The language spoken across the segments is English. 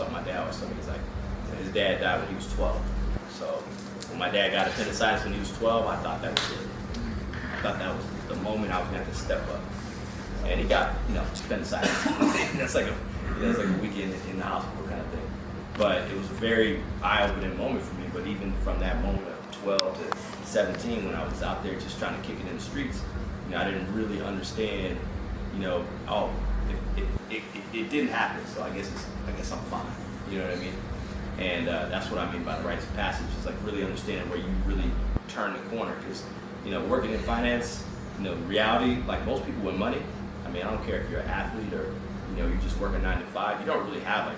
something my dad always told me. He's like, his dad died when he was 12. So when my dad got appendicitis when he was 12, I thought that was it. I thought that was the moment I was gonna have to step up. And he got, appendicitis. That's like a weekend in the hospital kind of thing. But it was a very eye-opening moment for me. But even from that moment of 12 to 17, when I was out there just trying to kick it in the streets, I didn't really understand, it didn't happen. So I guess I'm fine. You know what I mean? And that's what I mean by the rites of passage. It's like really understanding where you really turn the corner. Because working in finance, reality, like most people with money. I mean, I don't care if you're an athlete or you're just working 9 to 5. You don't really have like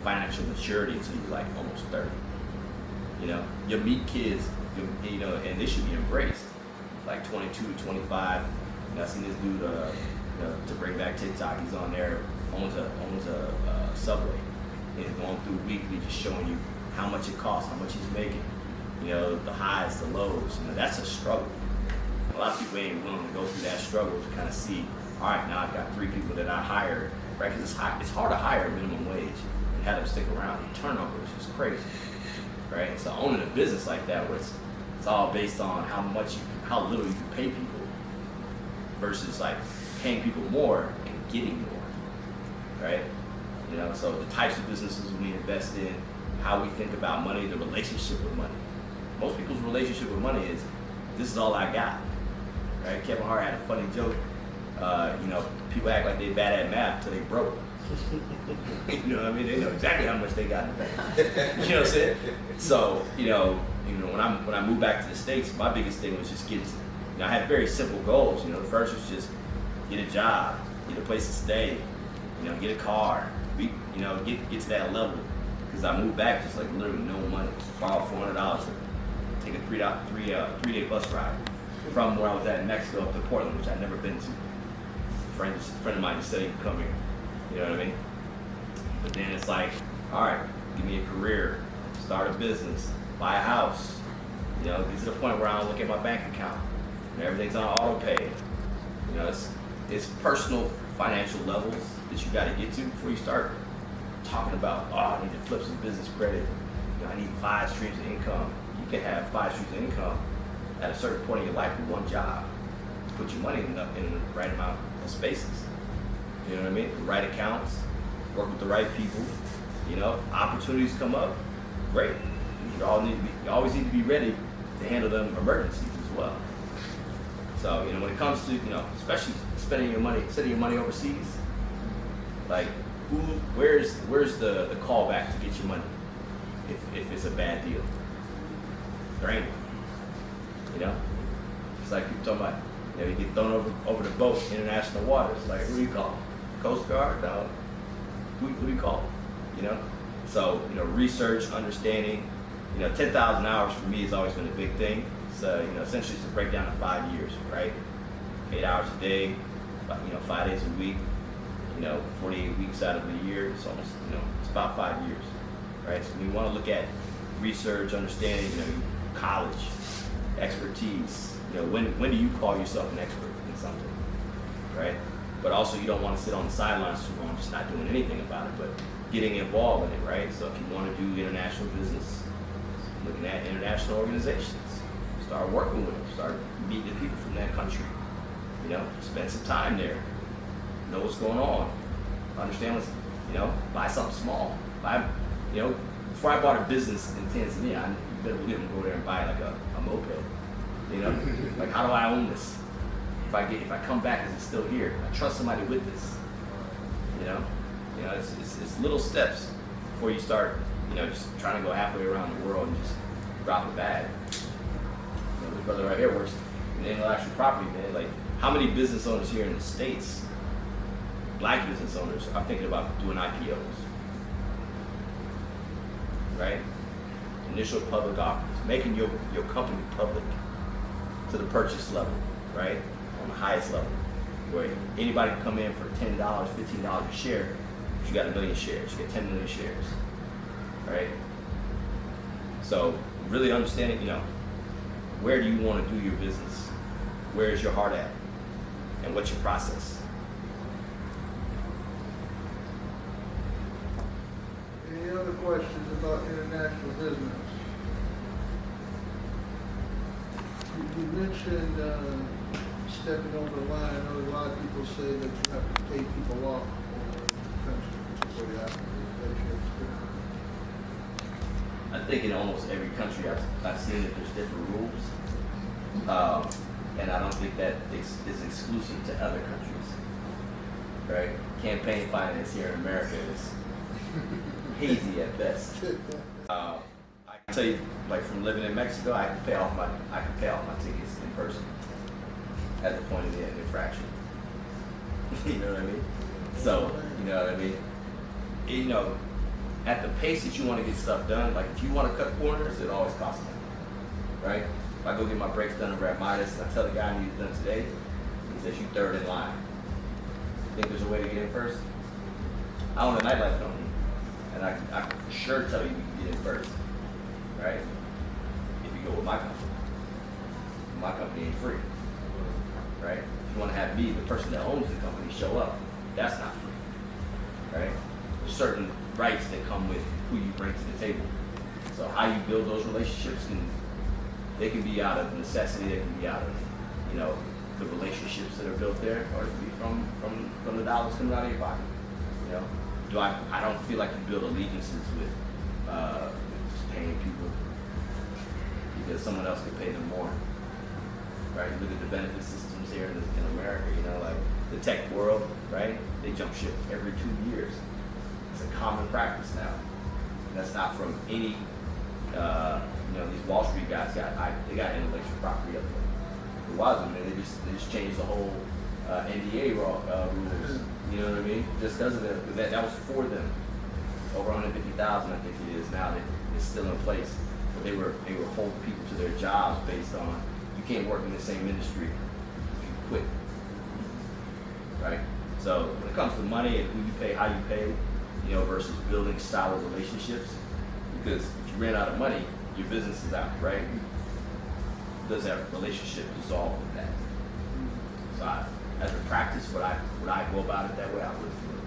financial maturity until you're like almost 30. You'll meet kids, and they should be embraced. Like 22, 25. I seen this dude, to bring back TikTok. He's on there, owns a Subway. And he's going through weekly, just showing you how much it costs, how much he's making. The highs, the lows. That's a struggle. A lot of people ain't willing to go through that struggle to kind of see. All right, now I've got 3 people that I hired, right? Because it's hard to hire minimum wage and have them stick around. The turnover is just crazy, right? So owning a business like that, where it's all based on how little you can pay people, versus like paying people more and getting more, right? So the types of businesses we invest in, how we think about money, the relationship with money. Most people's relationship with money is, this is all I got, right? Kevin Hart had a funny joke. People act like they're bad at math till they broke. You know what I mean? They know exactly how much they got in the bank. You know what I'm saying? So, when I moved back to the States, my biggest thing was just getting, I had very simple goals. The first was just get a job, get a place to stay, get a car, get to that level. Because I moved back just like literally no money, borrowed $400 to take a three-day bus ride from where I was at in Mexico up to Portland, which I'd never been to. A friend of mine just said he could come here. You know what I mean? But then it's like, all right, give me a career, start a business, buy a house. Get to the point where I don't look at my bank account. Everything's on auto pay. It's personal financial levels that you got to get to before you start talking about, I need to flip some business credit. I need 5 streams of income. You can have 5 streams of income at a certain point in your life with one job. Put your money in the right amount of spaces. You know what I mean? The right accounts, work with the right people. Opportunities come up, great. You always need to be ready to handle them emergencies as well. So, when it comes to, especially sending your money overseas, like where's the callback to get your money if it's a bad deal? There ain't one. It's like people talking about, you get thrown over the boat, international waters. Like, who do you call? Coast Guard? No. Who do you call? So, research, understanding, 10,000 hours for me has always been a big thing. So, essentially it's a breakdown of 5 years, right? 8 hours a day, 5 days a week, 48 weeks out of the year. It's almost, it's about 5 years, right? So we want to look at research, understanding, college, expertise. When do you call yourself an expert in something, right? But also you don't want to sit on the sidelines too long, just not doing anything about it, but getting involved in it, right? So if you want to do international business, looking at international organizations, start working with them, start meeting the people from that country, spend some time there, know what's going on, understand what's, buy something small. Before I bought a business in Tanzania, you better believe I'm going there and buy like a moped. Like, how do I own this? If I come back, is it still here? I trust somebody with this. It's little steps before you start, just trying to go halfway around the world and just drop a bag. This brother right here works in intellectual property, man. Like, how many business owners here in the States, black business owners, are thinking about doing IPOs? Right? Initial public offerings, making your company public to the purchase level, right? On the highest level, where anybody can come in for $10, $15 a share. If you got 1 million shares, you get 10 million shares, right? So really understanding, where do you want to do your business? Where is your heart at? And what's your process? Yeah. questions about international business. You mentioned stepping over the line. I know a lot of people say that you have to pay people off in the country, particularly after the I think in almost every country I've seen that there's different rules, and I don't think that is exclusive to other countries, right? Campaign finance here in America is hazy at best. I can tell you, like from living in Mexico, I can pay off my tickets in person at the point of the infraction. You know what I mean? So you know what I mean? You know, at the pace that you want to get stuff done, like if you want to cut corners, it always costs money, right? If I go get my brakes done over at Midas and I tell the guy I need it done today, he says you third in line. Think there's a way to get in first? I own a nightlife company, and I can for sure tell you can get in first, right? If you go with my company ain't free, right? If you want to have me, the person that owns the company, show up, that's not free, right? There's certain rights that come with who you bring to the table. So how you build those relationships they can be out of necessity, they can be out of, you know, the relationships that are built there, or it can be from the dollars coming out of your pocket. You know, I don't feel like you build allegiances with just paying people because someone else can pay them more. Right? Look at the benefit systems here in America. You know, like the tech world, right? They jump ship every 2 years. It's a common practice now. And that's not from any. You know, these Wall Street guys they got intellectual property up there. It wasn't, man. They just changed the whole NDA rules. You know what I mean? Just because of that was for them. Over 150,000, I think it is now. It's still in place. But they were holding people to their jobs based on you can't work in the same industry if you quit. Right? So when it comes to money and who you pay, how you pay, you know, versus building solid relationships, because if you ran out of money, your business is out, right? Does that relationship dissolve with that? So as a practice, would I go about it that way? I would do it.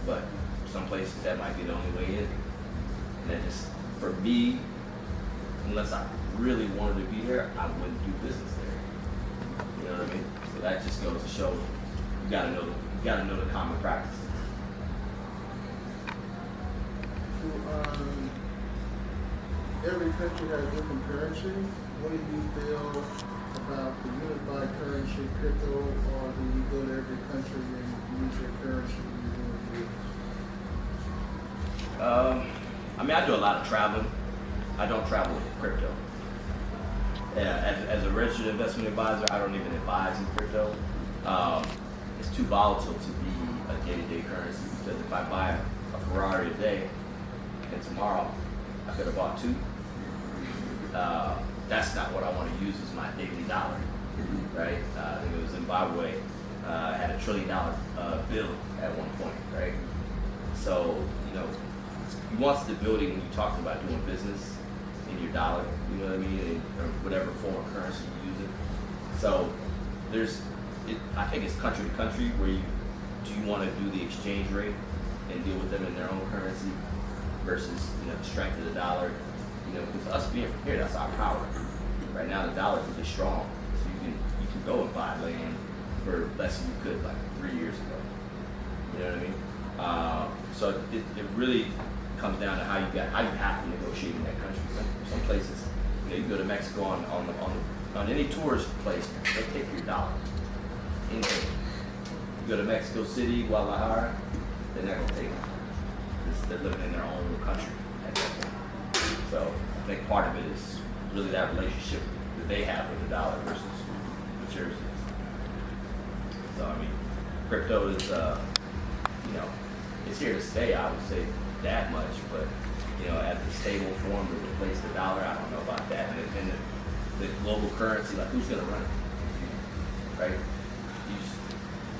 But some places that might be the only way in. And that just, for me, unless I really wanted to be there, I wouldn't do business there. You know what I mean? So that just goes to show you gotta know the common practices. Every country has different currency. What do you feel about the unified currency, crypto, or do you go to every country and use your currency when you're doing business? I mean, I do a lot of traveling. I don't travel with crypto. As a registered investment advisor, I don't even advise in crypto. It's too volatile to be a day-to-day currency because if I buy a Ferrari today and tomorrow I could have bought two, that's not what I want to use as my daily dollar, right? I think it was Zimbabwe had $1 trillion bill at one point, right? So, you know, you want stability when you talk about doing business in your dollar, you know what I mean, or whatever form of currency you use it. So I think it's country to country where do you want to do the exchange rate and deal with them in their own currency versus, you know, the strength of the dollar. You know, because us being from here, that's our power. Right now, the dollar is really strong, so you can go and buy land for less than you could like 3 years ago. You know what I mean? So it really comes down to how you have to negotiate in that country. Some places, you know, you go to Mexico on any tourist place, they take your dollar. Anything. You go to Mexico City, Guadalajara, they're not gonna take it. They're living in their own little country at that point. So I think part of it is really that relationship that they have with the dollar versus with yours. So I mean, crypto is, you know, it's here to stay. I would say that much, but you know, as a stable form to replace the dollar, I don't know about that. And the global currency, like who's gonna run it, right?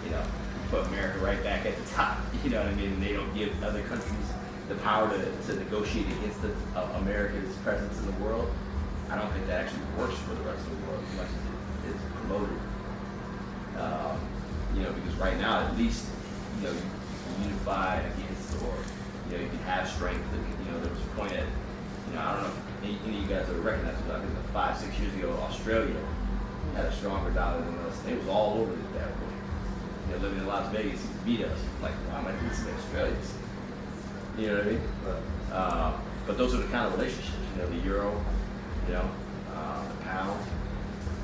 You know, put America right back at the top. You know what I mean? And they don't give other countries the power to negotiate against America's presence in the world. I don't think that actually works for the rest of the world as much as it's promoted. You know, because right now, at least, you know, you can unify against or, you know, you can have strength. You know, there was a point at, you know, I don't know if any of you guys ever recognized it, but I think like 5-6 years ago, Australia had a stronger dollar than us. It was all over at that point. You know, living in Las Vegas, he beat us. Like, why am I doing some Australians? You know what I mean? But those are the kind of relationships, you know, the euro, you know, the pound,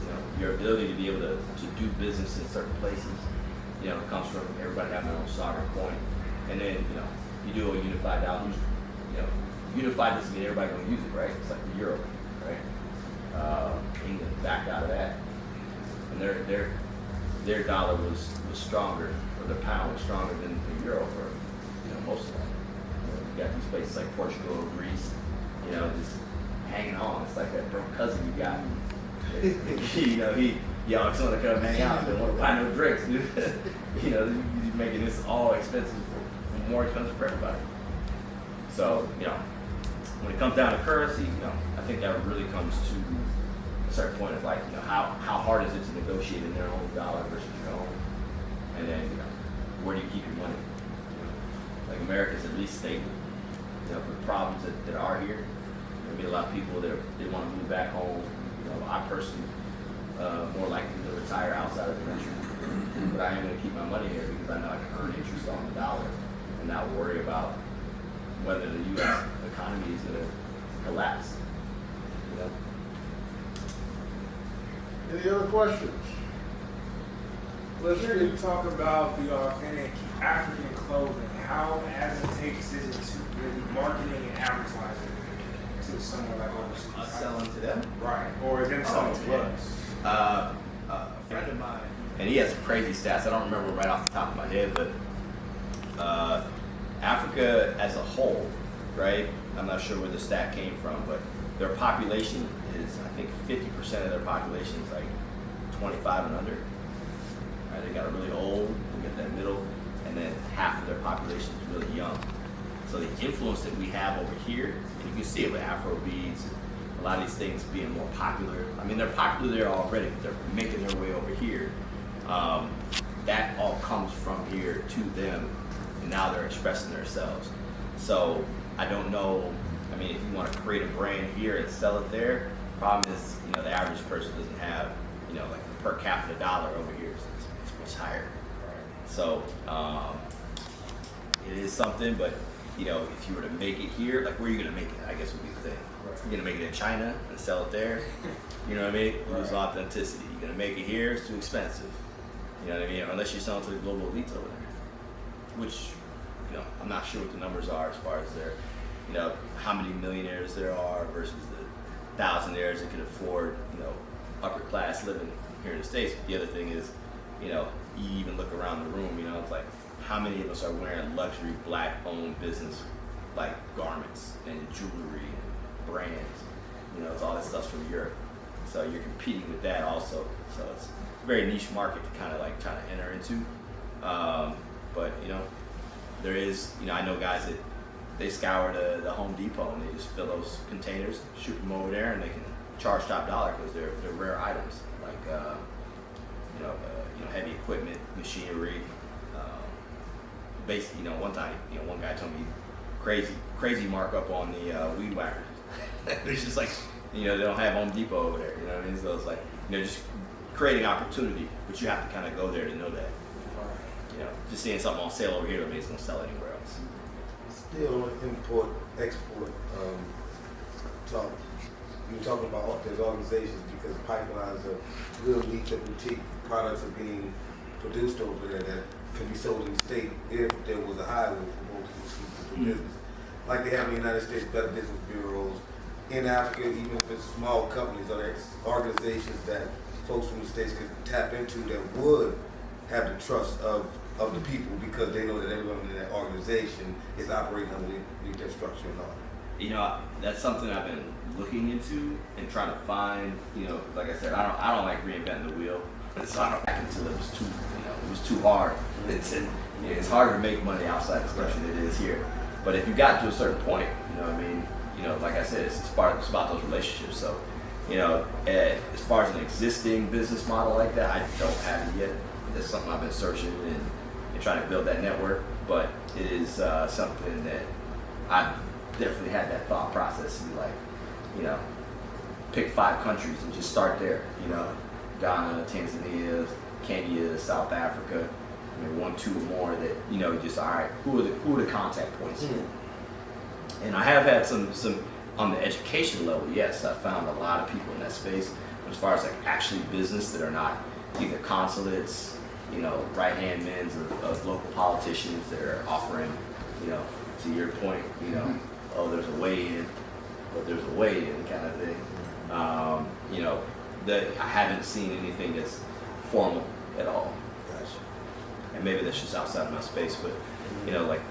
you know, your ability to be able to do business in certain places, you know, comes from everybody having their own sovereign coin. And then, you know, you do a unified dollar, you know, unified doesn't mean everybody gonna use it, right? It's like the euro, right? England backed out of that. And their dollar was stronger, or their pound was stronger than the euro for, you know, most of them. You got these places like Portugal, Greece, you know, just hanging on. It's like that broke cousin you got. You know, y'all just want to come hang out. They don't want to buy no drinks, dude. You know, you're making this all expensive for more expensive for everybody. So, you know, when it comes down to currency, you know, I think that really comes to a certain point of like, you know, how hard is it to negotiate in their own dollar versus your own? And then, you know, where do you keep your money? You know, like America's at least stable. You know, for the problems that are here, there'll be a lot of people that they want to move back home. You know, I personally more likely to retire outside of the country, but I am going to keep my money here because I know I can earn interest on the dollar and not worry about whether the U.S. economy is going to collapse. You know. Any other questions? Let's hear you talk about the authentic African clothing. How advantageous is it to really marketing and advertising to someone like overseas? Us selling to them? Right. Or them selling to us. A friend of mine, and he has some crazy stats. I don't remember right off the top of my head, but Africa as a whole, right? I'm not sure where the stat came from, but their population is, I think, 50% of their population is like 25 and under. Right? They got a really old, they got that middle, and then half of their population is really young. So the influence that we have over here, and you can see it with Afro beads, a lot of these things being more popular. I mean, they're popular there already, but they're making their way over here. That all comes from here to them, and now they're expressing themselves. So I don't know, I mean, if you want to create a brand here and sell it there, problem is, you know, the average person doesn't have, you know, like the per capita dollar over here is much higher. So it is something, but you know, if you were to make it here, like where are you gonna make it? I guess would be the thing. Right. You're gonna make it in China and sell it there. You know what I mean? Lose authenticity. You're gonna make it here, it's too expensive. You know what I mean? Unless you're selling to the global elites over there. Which, you know, I'm not sure what the numbers are as far as their, you know, how many millionaires there are versus the thousandaires that can afford, you know, upper class living here in the States. The other thing is, you know, you even look around the room, you know, it's like, how many of us are wearing luxury black-owned business like garments and jewelry and brands? You know, it's all that stuff's from Europe. So you're competing with that also. So it's a very niche market to kind of like try to enter into. But you know, there is, you know, I know guys that they scour the Home Depot and they just fill those containers, shoot them over there, and they can charge top dollar because they're rare items like you know, heavy equipment, machinery. Basically, you know, one time, you know, one guy told me crazy markup on the weed whackers. It's just like, you know, they don't have Home Depot over there, you know what I mean? So it's like, you know, just creating opportunity, but you have to kind of go there to know that. You know, just seeing something on sale over here doesn't mean it's going to sell anywhere else. Still on import, export talk. You're talking about those organizations because pipelines of real niche and boutique products are being produced over there that can be sold in the state if there was a highway for most people to do business. Like they have in the United States, Better Business Bureaus. In Africa, even if it's small companies or organizations that folks from the States could tap into that would have the trust of the people because they know that everyone in that organization is operating underneath their structure and all. You know, that's something I've been looking into and trying to find, you know, like I said, I don't like reinventing the wheel. So I don't until it was too, you know, it was too hard. It's harder to make money outside this country than it is here. But if you got to a certain point, you know what I mean, you know, like I said, it's about those relationships. So, you know, as far as an existing business model like that, I don't have it yet. That's something I've been searching and trying to build that network. But it is something that, I definitely had that thought process to be like, you know, pick 5 countries and just start there. You know, Ghana, Tanzania, Kenya, South Africa, maybe 1, 2 or more that, you know, just, all right, who are the contact points here? And I have had some on the education level, yes, I found a lot of people in that space. But as far as like actually business that are not either consulates, you know, right-hand men of local politicians that are offering, you know, to your point, you know, oh, there's a way in, but there's a way in kind of thing. You know, I haven't seen anything that's formal at all. And maybe that's just outside of my space, but, you know, like,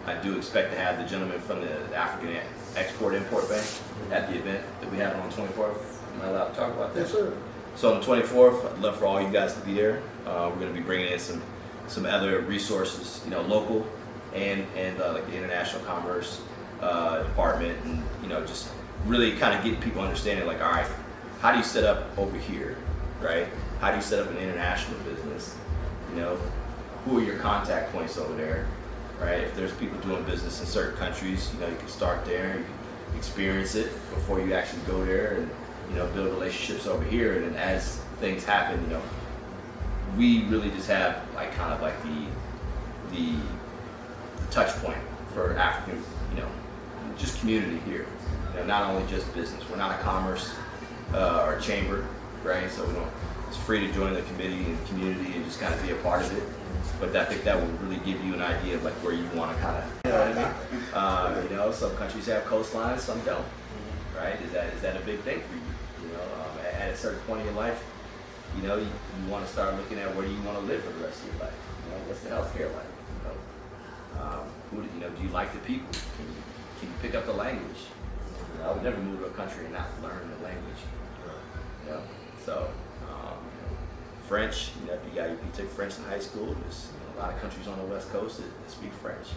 I do expect to have the gentleman from the African Export-Import Bank at the event that we have on the 24th. Am I allowed to talk about that? Yes, sir. So on the 24th, I'd love for all you guys to be there. We're going to be bringing in some other resources, you know, local and like the International Commerce Department, and, you know, just really kind of getting people understanding, like, all right, how do you set up over here, right? How do you set up an international business? You know, who are your contact points over there, right? If there's people doing business in certain countries, you know, you can start there, you can experience it before you actually go there, and, you know, build relationships over here. And then as things happen, you know, we really just have like kind of like the touch point for African, you know, just community here. You know, not only just business. We're not a commerce or a chamber, right? So we don't. It's free to join the committee and community and just kind of be a part of it. But I think that will really give you an idea of like where you want to kind of, you know what I mean? You know, some countries have coastlines, some don't, right? Is that a big thing for you? You know, at a certain point in your life, you know, you want to start looking at where do you want to live for the rest of your life? You know, what's the healthcare like? You know, do you like the people? Can you pick up the language? You know, I would never move to a country and not learn the language. You know, so. French, you know, if you took French in high school, there's, you know, a lot of countries on the West Coast that speak French.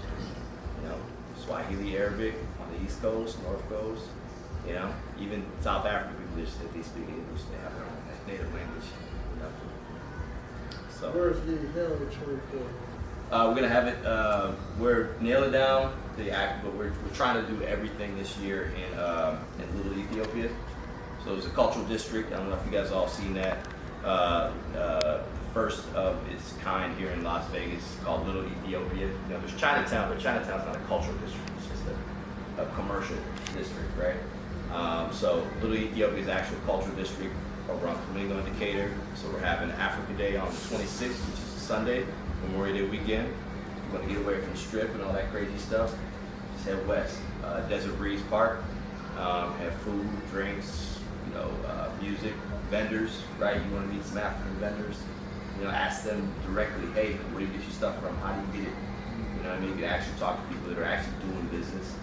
You know, Swahili, Arabic on the East Coast, North Coast. You know, even South African people that they speak English, they have their own native language. You know. So Where's the held the 24th? we're gonna have it. We're nailing down the act, but we're trying to do everything this year in Little Ethiopia. So it's a cultural district. I don't know if you guys all seen that. First of its kind here in Las Vegas, called Little Ethiopia. You know, there's Chinatown, but Chinatown's not a cultural district, it's just a commercial district, right? So Little Ethiopia is the actual cultural district over on Flamingo and Decatur. So we're having Africa Day on the 26th, which is a Sunday, Memorial Day weekend. You want to get away from the strip and all that crazy stuff, just head west. Desert Breeze Park, have food, drinks, you know, music, vendors, right? You want to meet some African vendors, you know, ask them directly, hey, where do you get your stuff from? How do you get it? You know what I mean? You can actually talk to people that are actually doing business.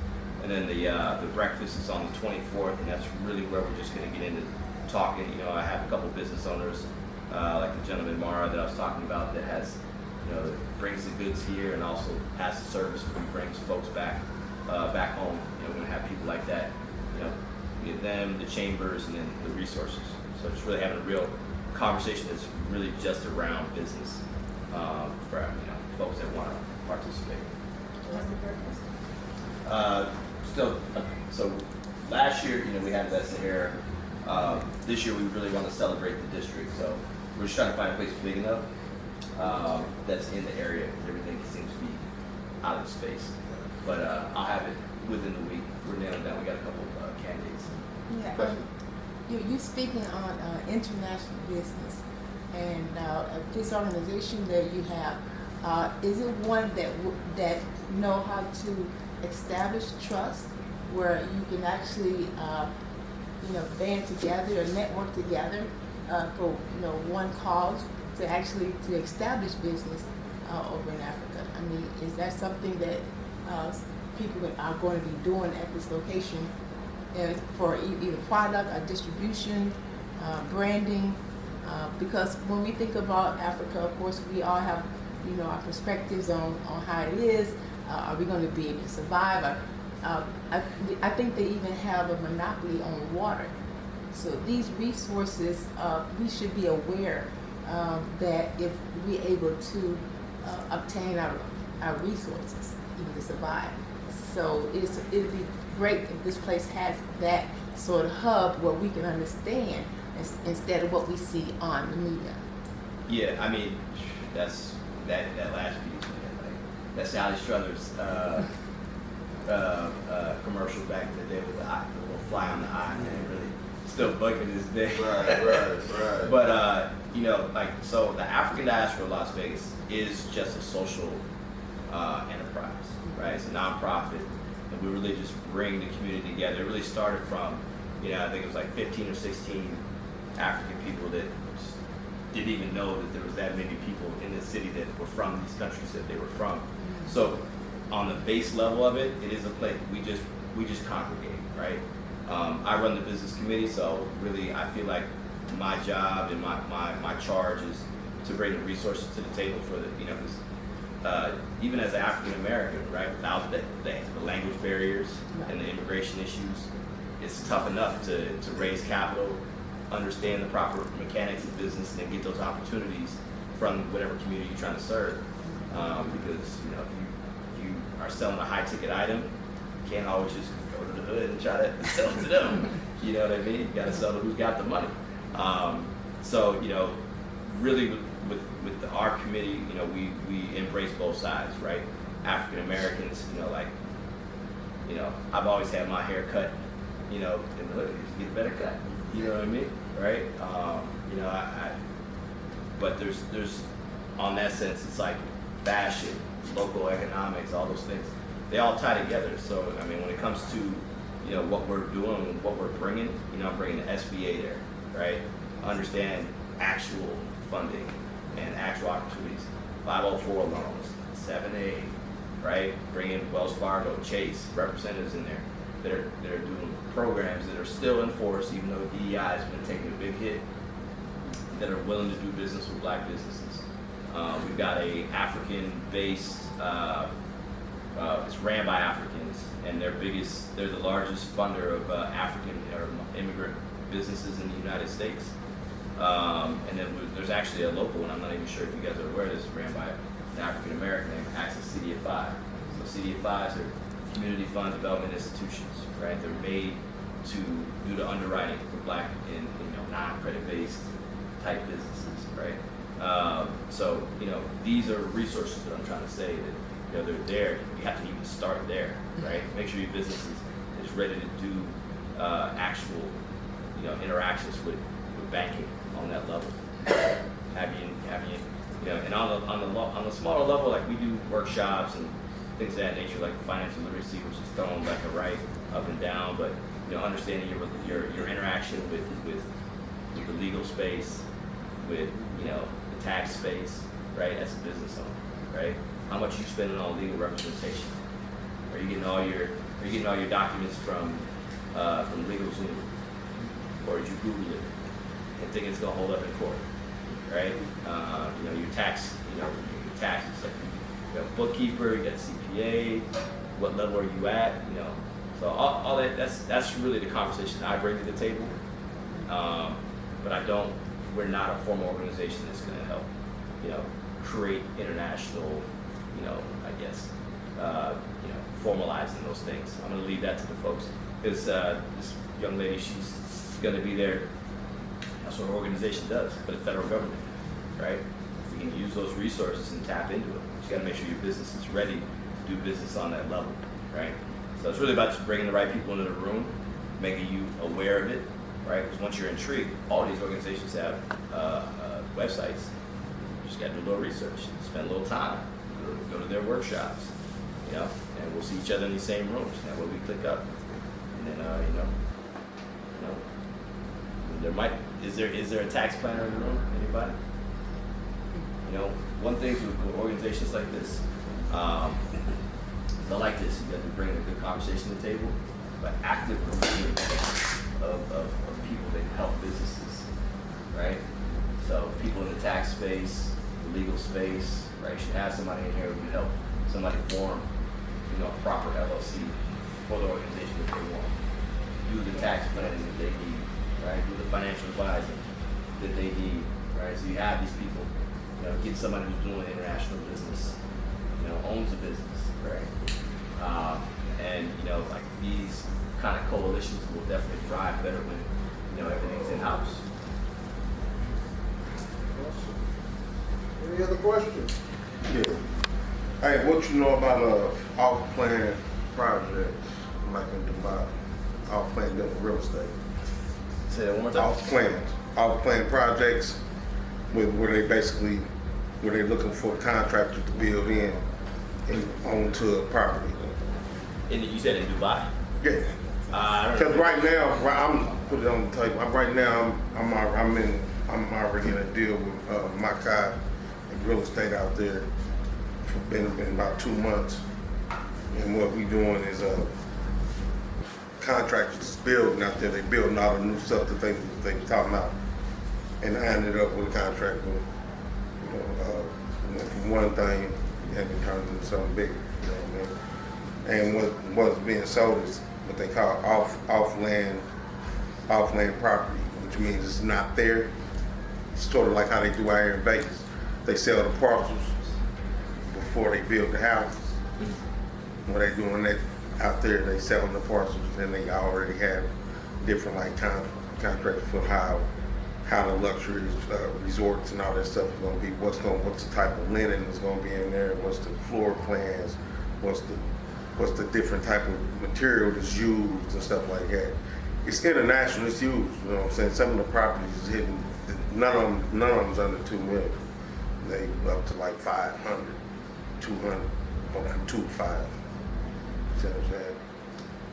And then the breakfast is on the 24th, and that's really where we're just going to get into talking. You know, I have a couple business owners, like the gentleman Mara that I was talking about, that has, you know, brings the goods here and also has the service where he brings folks back home. You know, we're going to have people like that, you know, get them, the chambers, and then the resources. So just really having a real conversation that's really just around business for, you know, folks that want to participate. What's the purpose? So last year, you know, we had that Sahara. This year we really want to celebrate the district. So we're just trying to find a place big enough that's in the area. Everything seems to be out of space. But I'll have it within the week. We're nailing down. We got a couple of candidates. Yeah, you're speaking on international business, and this organization that you have, is it one that know how to establish trust, where you can actually, you know, band together or network together for, you know, one cause to establish business over in Africa? I mean, is that something that people are going to be doing at this location? For either product or distribution, branding, because when we think about Africa, of course, we all have, you know, our perspectives on how it is. Are we going to be able to survive? I think they even have a monopoly on water. So these resources, we should be aware that if we're able to obtain our resources, even to survive. So it'd be great if this place has that sort of hub where we can understand instead of what we see on the media. Yeah, I mean, that's that last piece, man. Like that Sally Struthers commercial back in the day with the little fly on the eye, man, really still bugging this day. Right. But you know, like, so the African diaspora of Las Vegas is just a social enterprise, right? It's a nonprofit, and we really just bring the community together. It really started from, you know, I think it was like 15 or 16 African people that just didn't even know that there was that many people in the city that were from these countries that they were from. So on the base level of it, it is a place we just congregate, right? I run the business committee, so really I feel like my job and my charge is to bring the resources to the table for the, you know, because even as an African American, right, without the language barriers and the immigration issues, it's tough enough to raise capital, understand the proper mechanics of business, and then get those opportunities from whatever community you're trying to serve. Because, you know, if you are selling a high ticket item, you can't always just go to the hood and try to sell it to them. You know what I mean? You got to sell to who's got the money. So, you know, really with our committee, you know, we embrace both sides, right? African Americans, you know, like, you know, I've always had my hair cut, you know, in the hood, just get a better cut. You know what I mean, right? You know, but there's on that sense, it's like fashion, local economics, all those things, they all tie together. So, I mean, when it comes to, you know, what we're doing, what we're bringing, you know, I'm bringing the SBA there, right? Understand actual funding and actual opportunities, 504 loans, 7A, right? Bringing Wells Fargo, Chase, representatives in there that are doing programs that are still in force, even though DEI has been taking a big hit, that are willing to do business with black businesses. We've got a African-based, it's ran by Africans, and they're the largest funder of African or immigrant businesses in the United States. And then there's actually a local one, I'm not even sure if you guys are aware of this, ran by an African American named Access CDFI. So CDFIs are community fund development institutions, right? They're made to do the underwriting for black and, you know, non-credit based type businesses, right? So, you know, these are resources that I'm trying to say that, you know, they're there. You have to even start there, right? Make sure your business is ready to do actual, you know, interactions with banking on that level. Have you, you know, and on the smaller level, like we do workshops and things of that nature, like financial literacy, which is thrown left and right, up and down, but, you know, understanding your interaction with the legal space, with, you know, the tax space, right, as a business owner, right? How much you spending on legal representation? Are you getting all your documents from LegalZoom, or did you Google it and think it's gonna hold up in court, right? You know, your taxes, like, you have a bookkeeper, you got CPA, what level are you at, you know? So all that's really the conversation I bring to the table. But we're not a formal organization that's gonna help, you know, create international, you know, I guess, you know, formalizing those things. I'm gonna leave that to the folks. Because this young lady, she's gonna be there. That's what our organization does for the federal government, right? We can use those resources and tap into it. You gotta make sure your business is ready to do business on that level, right? So it's really about just bringing the right people into the room, making you aware of it, right? Because once you're intrigued, all these organizations have websites. You just gotta do a little research, spend a little time, go to their workshops, you know, and we'll see each other in these same rooms. That way we click up, and then you know, is there a tax planner in the room? Anybody? You know, one thing with organizations like this, I like this. You have to bring a good conversation to the table, but active recruitment of people that help businesses, right? So people in the tax space, the legal space, right? You should have somebody in here who can help somebody form, you know, a proper LLC for the organization that they want. Do the tax planning that they need, right? Do the financial advising that they need, right? So you have these people, you know, get somebody who's doing international business, you know, owns a business, right? and you know, like these kind of coalitions will definitely thrive better when you know everything's in house. Awesome. Any other questions? Yeah. Hey, what you know about off-plan projects, like in Dubai, off-plan real estate? Say that one more time. Off-plan projects, where they basically, where they're looking for contractors to build in onto a property. And you said in Dubai? Yeah. I don't Because know. right now, I'm put it on the table. Right now, I'm already in a deal with Makai and real estate out there. For been about 2 months, and what we doing is contractors building out there. They building all the new stuff that they talking about, and I ended up with a contract with, went from one thing and it turned into something bigger. You know what I mean? And what's being sold is what they call off-land property, which means it's not there. It's sort of like how they do out here in Vegas. They sell the parcels before they build the houses. When they doing that out there, they selling the parcels, and they already have different like contracts for how the luxury resorts and all that stuff is going to be. What's the type of linen is going to be in there? What's the floor plans? What's the different type of material that's used and stuff like that. It's international. It's used. You know what I'm saying? Some of the properties is hidden. None of them's under $2 million. They up to like 500, 200, or 2.5. You know what I'm saying?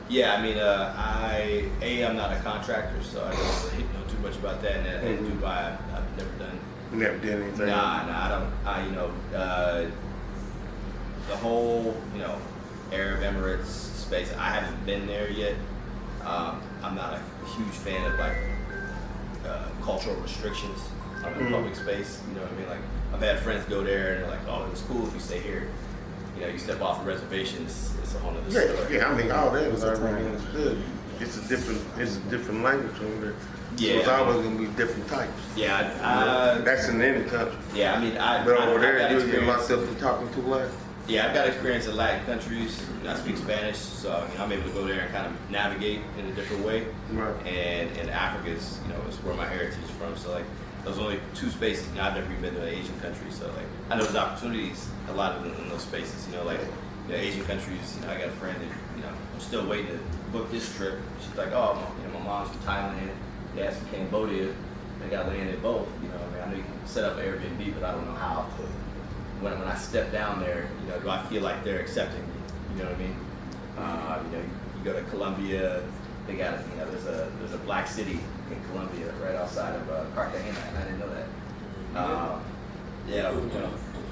Yeah, I mean, I'm not a contractor, so I don't really know too much about that. And in Dubai, I've never done. Never did anything. Nah, I don't. The whole, Arab Emirates space. I haven't been there yet. I'm not a huge fan of like cultural restrictions on the public space. You know what I mean? Like I've had friends go there and they're like, "Oh, it's cool if you stay here." You step off the reservation, it's a whole other story. Yeah. I mean, all that was already understood. It's a different language over there. Yeah, So it's always gonna be different types. Yeah, That's in any country. yeah. I mean, But over I've there, got you get experience. myself from talking too loud. Yeah, I've got experience in Latin countries. I speak Spanish, so I'm able to go there and kind of navigate in a different way. Right. And Africa is, is where my heritage is from. So like, there's only two spaces. I've never even been to an Asian country, so like, I know there's opportunities a lot of in those spaces. Asian countries. I got a friend that I'm still waiting to book this trip. She's like, oh, my mom's from Thailand, dad's from Cambodia. They got land in both. I know you can set up an Airbnb, but I don't know how. When I step down there, do I feel like they're accepting me? You know what I mean? You go to Colombia, they got there's a black city in Colombia right outside of Cartagena, and I didn't know that.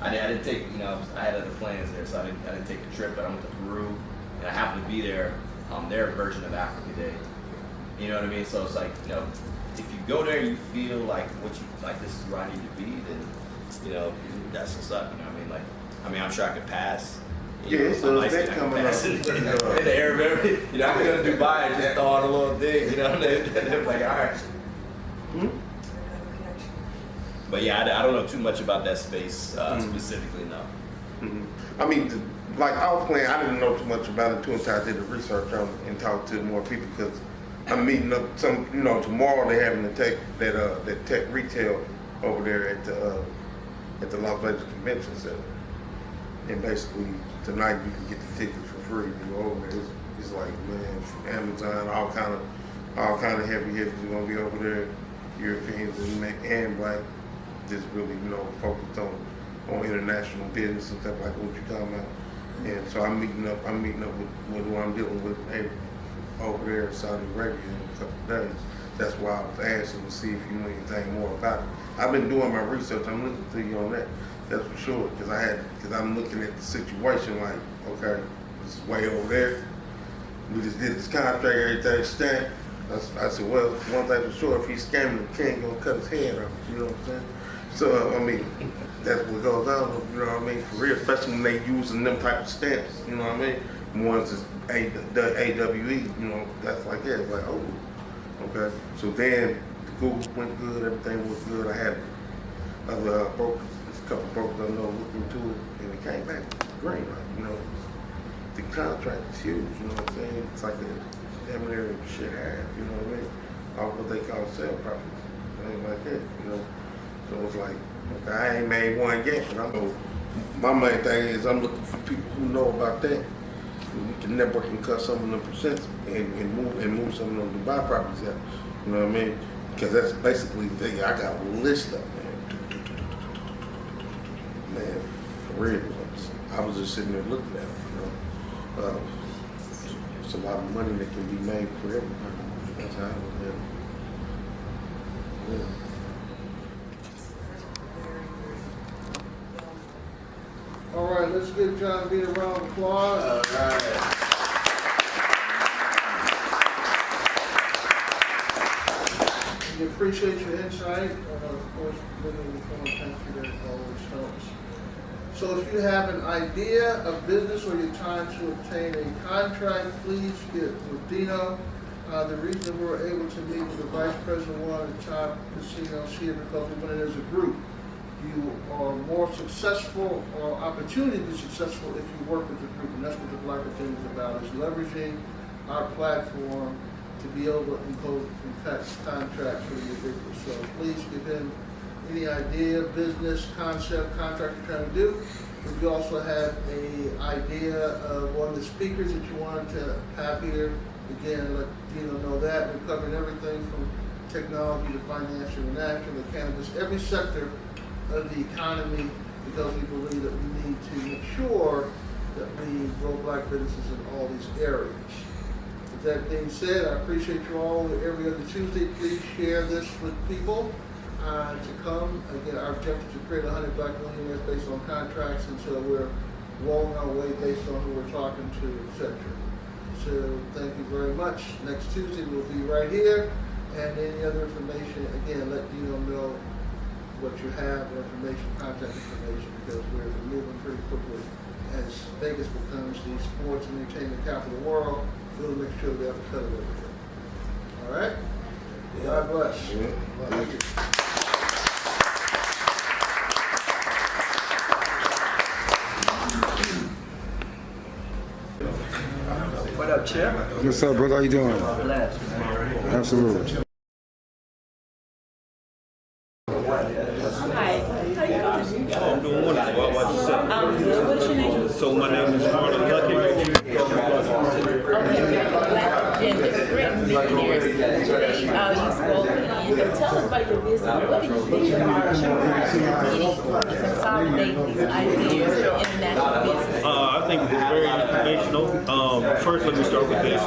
I didn't take I had other plans there, so I didn't take the trip, but I went to Peru, and I happened to be there on their version of Africa Day. You know what I mean? So it's like if you go there, you feel like this is where I need to be, then that's what's up. I'm sure I could pass. Yeah, so I'm that coming up. in the Arab Emirates. I could go to Dubai and just throw out a little thing. They're like, all right. But yeah, I don't know too much about that space specifically, no. I mean, like off-plan, I didn't know too much about it until I did the research on it and talked to more people because I'm meeting up tomorrow they're having that tech retail over there at the Las Vegas Convention Center. And basically tonight you can get the tickets for free. You go over there. It's like, man, from Amazon, all kind of heavy hitters are gonna be over there, Europeans and black, just really focused on international business and stuff like what you're talking about. And so I'm meeting up with who I'm dealing with over there in Saudi Arabia in a couple of days. That's why I was asking to see if you know anything more about it. I've been doing my research. I'm looking to you on that. That's for sure. Because I'm looking at the situation like, okay, this is way over there. We just did this contract, everything stamped. I said, well, one thing for sure, if he's scamming, the king gonna cut his head off. You know what I'm saying? So that's what goes on. You know what I mean? For real, especially when they using them type of stamps. You know what I mean? Ones is the AWE. That's like that. It's like, oh, okay. So then the Google went good. Everything was good. I had other brokers, a couple brokers I know looked into it, and it came back green. the contract is huge, you know what I'm saying? It's like a damn near shit half, you know what I mean? Off what they call sale properties, things like that, you know? So it's like, okay, I ain't made one yet, but I know my main thing is I'm looking for people who know about that. We can network and cut some of the percents and move some of them Dubai properties out. You know what I mean? Because that's basically the thing. I got a list of man, for real. I was just sitting there looking at it, you know. It's a lot of money that can be made for everybody. That's how I look at it. Yeah. All right, let's give John B a round of applause. All right. We appreciate your insight, and of course, living in the foreign country, that always helps. So if you have an idea of business or you're trying to obtain a contract, please get with Dino. The reason we were able to meet with the Vice President of one of the top casinos here because we went in as a group. You are more successful or opportunity to be successful if you work with the group, and that's what the Black Agenda is about, is leveraging our platform to be able to impose contracts for the individual. So please give him any idea, business, concept, contract you're trying to do. If you also have an idea of one of the speakers that you wanted to have here, again, let Dino know that. We're covering everything from technology to financial and natural, the cannabis, every sector of the economy, because we believe that we need to make sure that we grow Black businesses in all these areas. With that being said, I appreciate you all every other Tuesday. Please share this with people to come. Again, our objective is to create 100 Black millionaires based on contracts, and so we're well on our way based on who we're talking to, etc. So thank you very much. Next Tuesday we'll be right here, and any other information, again, let Dino know what you have, information, contact information, because we're moving pretty quickly. As Vegas becomes the sports and entertainment capital of the world, we'll make sure we have to cut it over here. All right? God bless. Thank you. What up, Chip? What's up, brother? How you doing? Blessed, man. Absolutely. Hi, how you doing? I'm doing wonderful. How about yourself? I'm good. What's your name? So my name is Marlon Lucky. Okay, Black Agenda, Great Millionaires. Today, you spoke and tell us about your business. What did you think about consolidate these ideas for international business? I think it's very informational. First, let me start with this.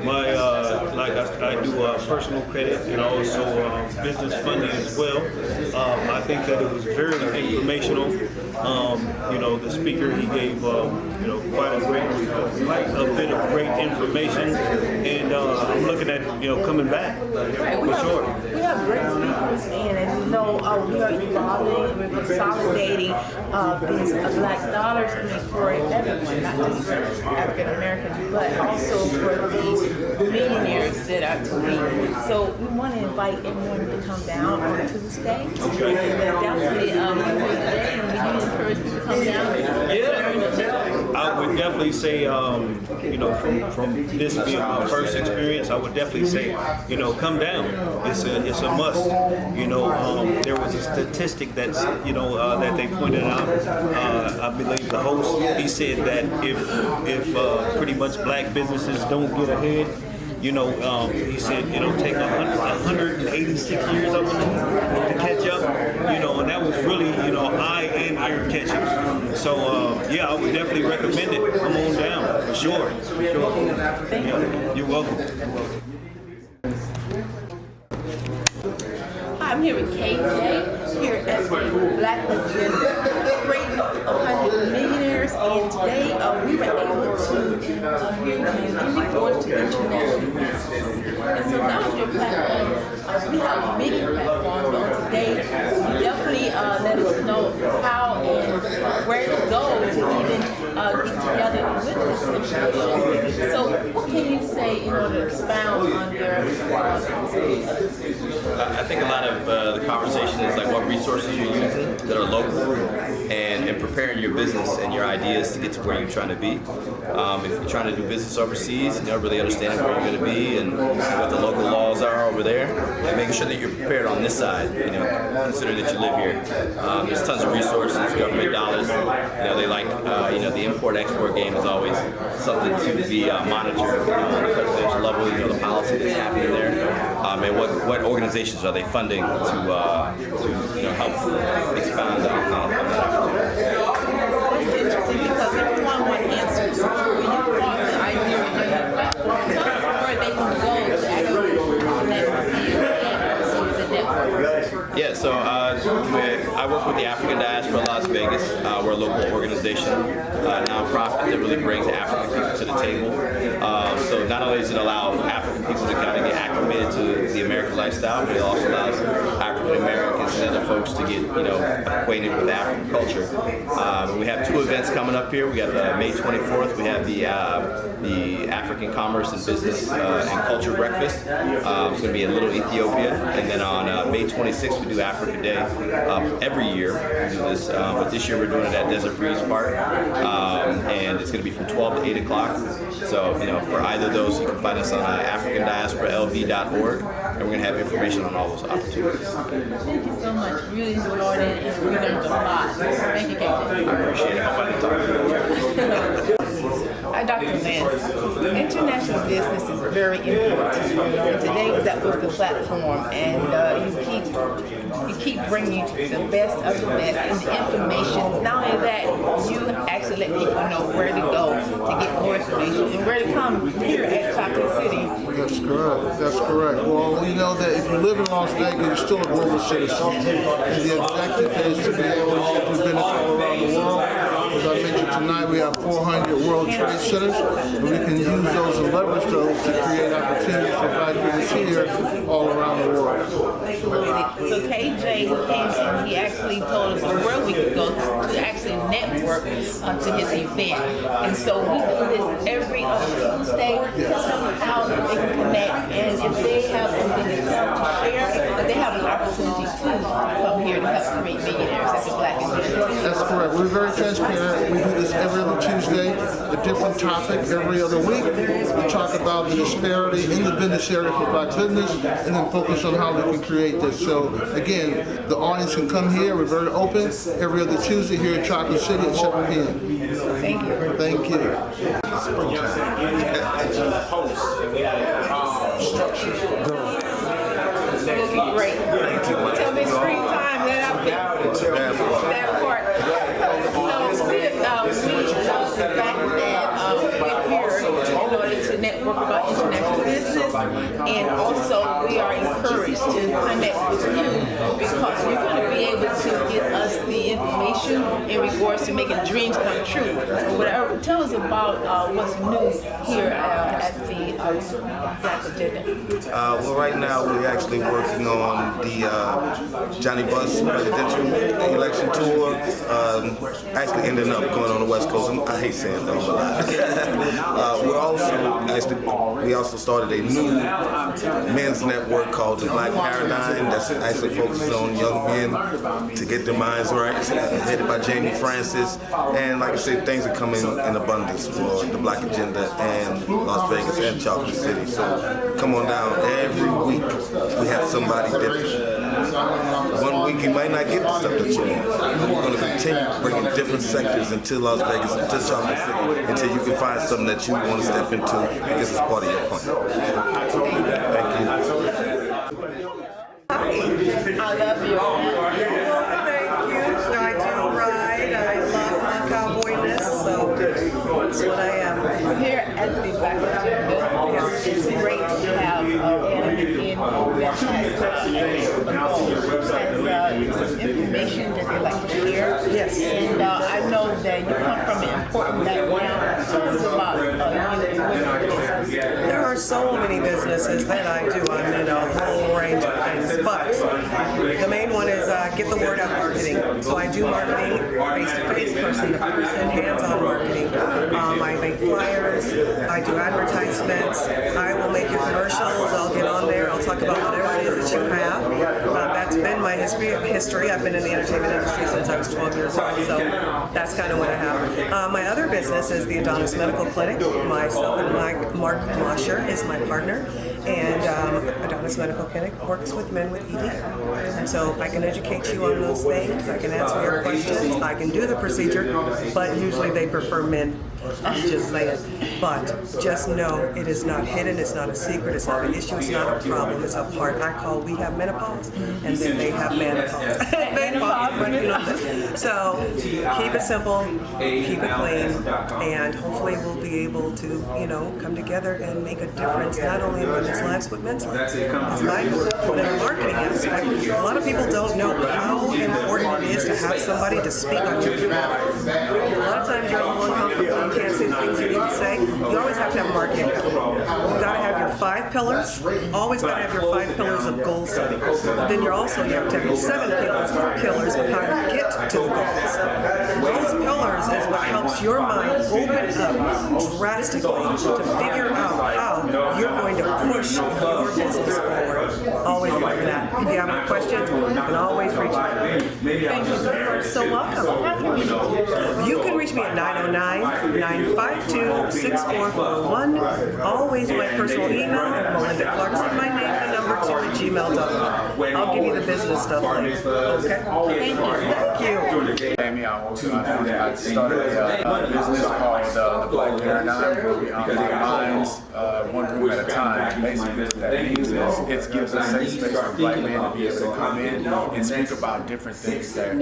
My, I do personal credit and also business funding as well. I think that it was very informational. The speaker, he gave, quite a bit of great information, and I'm looking at, coming back for sure. We have great speakers, and as you know, we are evolving, we're consolidating these Black dollars for everyone, not just for African Americans, but also for these millionaires that are to be. So we want to invite everyone to come down onto the stage. Okay. Definitely, we encourage you to come down. I would definitely say, from this being my first experience, I would definitely say, come down. It's a must. There was a statistic that's, that they pointed out. I believe the host, he said that if pretty much Black businesses don't get ahead, he said it'll take 186 years up to catch up, and that was really, eye and ear catching. So, I would definitely recommend it. Come on down, for sure. Yeah, you're welcome. Hi, I'm here with KJ, here at the Black Agenda, creating 100 millionaires, and today we were able to hear you really going to international business. And so that was your platform. We have many platforms, but today you definitely let us know how and where to go to even get together with this information. So what can you say in order to expound on your I think a lot of the conversation is like what resources you're using that are local. and preparing your business and your ideas to get to where you're trying to be. If you're trying to do business overseas, really understanding where you're going to be and what the local laws are over there, and making sure that you're prepared on this side. Consider that you live here. There's tons of resources, government dollars. They like the import-export game is always something to be monitored on the presidential level. The policy that's happening there, and what organizations are they funding to help expound on that opportunity. It's interesting because everyone wants answers. When you brought the idea where they can go to actually connect with you and the network. Yeah, so I work with the African Diaspora Las Vegas. We're a local organization, nonprofit that really brings African people to the table. So not only does it allow African people to kind of get acclimated to the American lifestyle, but it also allows African Americans and other folks to get acquainted with African culture. We have 2 events coming up here. We got May 24th. We have the African Commerce and Business and Culture Breakfast. It's going to be in Little Ethiopia, and then on May 26th we do Africa Day. Every year we do this, but this year we're doing it at Desert Breeze Park, and it's going to be from 12 to 8 o'clock. So for either of those, you can find us on AfricanDiasporaLV.org, and we're going to have information on all those opportunities. Thank you so much. Really enjoyed it, and we learned a lot. Thank you, KJ. I appreciate it. Hope I didn't talk to you. Hi, Dr. Lynn. International business is very important. Today that was the platform, and you keep bringing the best of the best and the information. Not only that, you actually let people know where to go to get more information and where to come here at Chocolate City. That's correct. That's correct. Well, we know that if you live in Las Vegas, you're still a global citizen. And the objective is to be able to do business all around the world. As I mentioned tonight, we have 400 World Trade Centers, and we can use those and leverage those to create opportunities for Black business here all around the world. So KJ came and he actually told us where we could go to actually network to his event. And so we do this every other Tuesday, tell them how they can connect, and if they have something to share, they have an opportunity to come here to help create millionaires as a Black agenda. That's correct. We're very transparent. We do this every other Tuesday, a different topic every other week. We talk about the disparity in the business area for Black business, and then focus on how we can create this. So again, the audience can come here. We're very open every other Tuesday here in Chocolate City at 7 p.m. Thank you. Thank you. Looking great. Tell me screen time, then I'll pick that part. So the fact that we're here in order to network about international business, and also we are encouraged to connect with you because you're going to be able to give us the information in regards to making dreams come true. Whatever, tell us about what's new here at the Black agenda. Well, right now we're actually working on the Johnny Bus presidential election tour. Actually ending up going on the West Coast. I hate saying that, but we also started a new men's network called the Black Paradigm that's actually focuses on young men to get their minds right, headed by Jamie Francis. And like I said, things are coming in abundance for the Black agenda and Las Vegas and Chocolate City. So come on down. Every week we have somebody different. 1 week you might not get the stuff that you want. We're going to continue bringing different sectors into Las Vegas, into Chocolate City, until you can find something that you want to step into because it's part of your plan. Thank you. I love you. Thank you. I do ride. I love my cowboyness, so that's what I am. Here at the Black agenda, it's great to have an in that has information that they like to share. Yes. And I know that you come from an important background. Tell us about There are so many businesses that I do. I'm in a whole range of things, but the main one is get the word out marketing. So I do marketing face-to-face, person-to-person, hands-on marketing. I make flyers, I do advertisements, I will make your commercials, I'll get on there, I'll talk about whatever it is that you have. That's been my history. I've been in the entertainment industry since I was 12 years old, so that's kind of what I have. My other business is the Adonis Medical Clinic. Myself and Mark Mosher is my partner, and Adonis Medical Clinic works with men with ED. And so I can educate you on those things, I can answer your questions, I can do the procedure, but usually they prefer men. Just saying. But just know it is not hidden, it's not a secret, it's not an issue, it's not a problem, it's a part. I call we have menopause and then they have menopause. But you know, so keep it simple, keep it clean, and hopefully we'll be able to, you know, come together and make a difference not only in women's lives but men's lives. It's vital. But in the marketing aspect, a lot of people don't know how important it is to have somebody to speak on your behalf. A lot of times you're a little uncomfortable. You can't say the things you need to say. You always have to have marketing. You've got to have your 5 pillars. Always got to have your 5 pillars of goal setting. Then you have to have your 7 pillars of how to get to the goals. Those pillars is what helps your mind open up drastically to figure out how you're going to push your business forward. Always remember that. If you have any questions, you can always reach me. Thank you so much. So welcome. How can we reach you? You can reach me at 909-952-6441. Always my personal email, Melinda Clarkson, my name and number 2 at gmail.com. I'll give you the business stuff later. Okay? Thank you. Amy, I started a business called the Black Paradigm, where we minds one room at a time. Basically, what that means is it gives a safe space for Black men to be able to come in and speak about different things that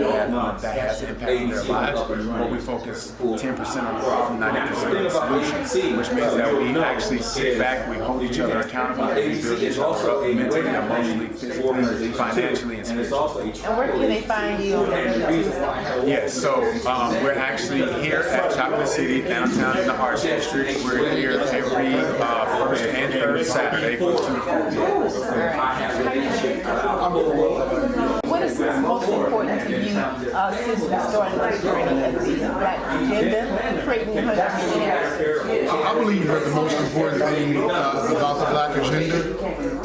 has impacted their lives. But we focus 10% on the problem, 90% on the solution, which means that we actually sit back, we hold each other accountable, and we build each other up mentally, emotionally, physically, financially, and spiritually. And where can they find you? Yes, so we're actually here at Chocolate City, downtown in the Arts District. We're here every first and third Saturday from 2 to 4. What is most important to you since we started this journey of the Black agenda, creating 100 millionaires? I believe that the most important thing about the Black agenda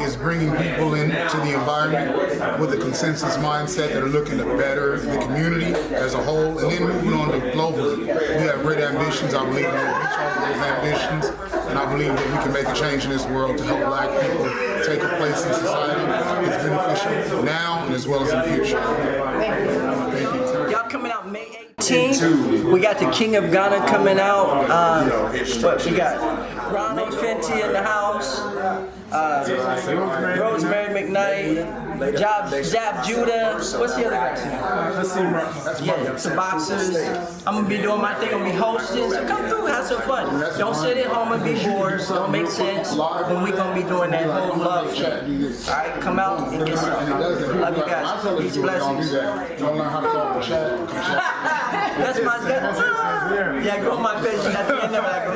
is bringing people into the environment with a consensus mindset that are looking to better the community as a whole, and then moving on to globally. We have great ambitions. I believe we'll reach all of those ambitions, and I believe that we can make a change in this world to help Black people take a place in society that's beneficial now and as well as in the future. Thank you. Y'all coming out May 18th. We got the King of Ghana coming out. What we got? Ronald Fenty in the house. Rosemary McKnight. Jab Judah. What's the other guy's name? Yeah, some boxers. I'm gonna be doing my thing. I'm gonna be hosting. So come through, have some fun. Don't sit at home and be bored. Don't make sense. When we gonna be doing that whole love shit. All right, come out and get some. Love you guys. Peace, blessings. That's my yeah, go on my page at the end of it. I go,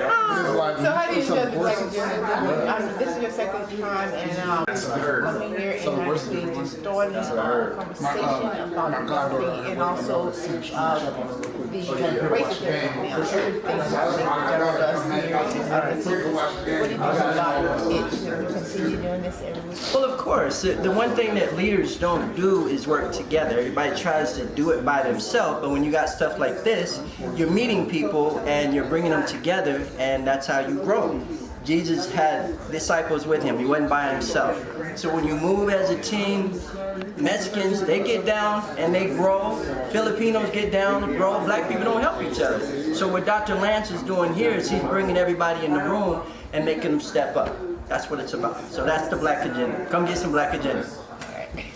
So how do you judge the Black agenda? This is your second time, and coming here and actually just starting a conversation about marketing and also the race agenda now. Everything's what do you think about it to continue doing this every week? well, of course, the one thing that leaders don't do is work together. Everybody tries to do it by themselves, but when you got stuff like this, you're meeting people and you're bringing them together, and that's how you grow. Jesus had disciples with him. He wasn't by himself. So when you move as a team, Mexicans, they get down and they grow. Filipinos get down and grow. Black people don't help each other. So what Dr. Lance is doing here is he's bringing everybody in the room and making them step up. That's what it's about. So that's the Black agenda. Come get some Black agenda.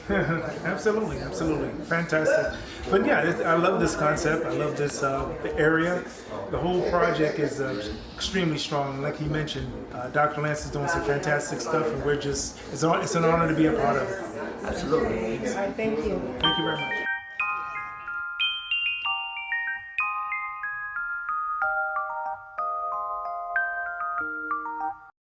Absolutely, absolutely. Fantastic. But yeah, I love this concept. I love this area. The whole project is extremely strong. Like he mentioned, Dr. Lance is doing some fantastic stuff, and we're just, it's an honor to be a part of it. Absolutely. All right, thank you. Thank you very much.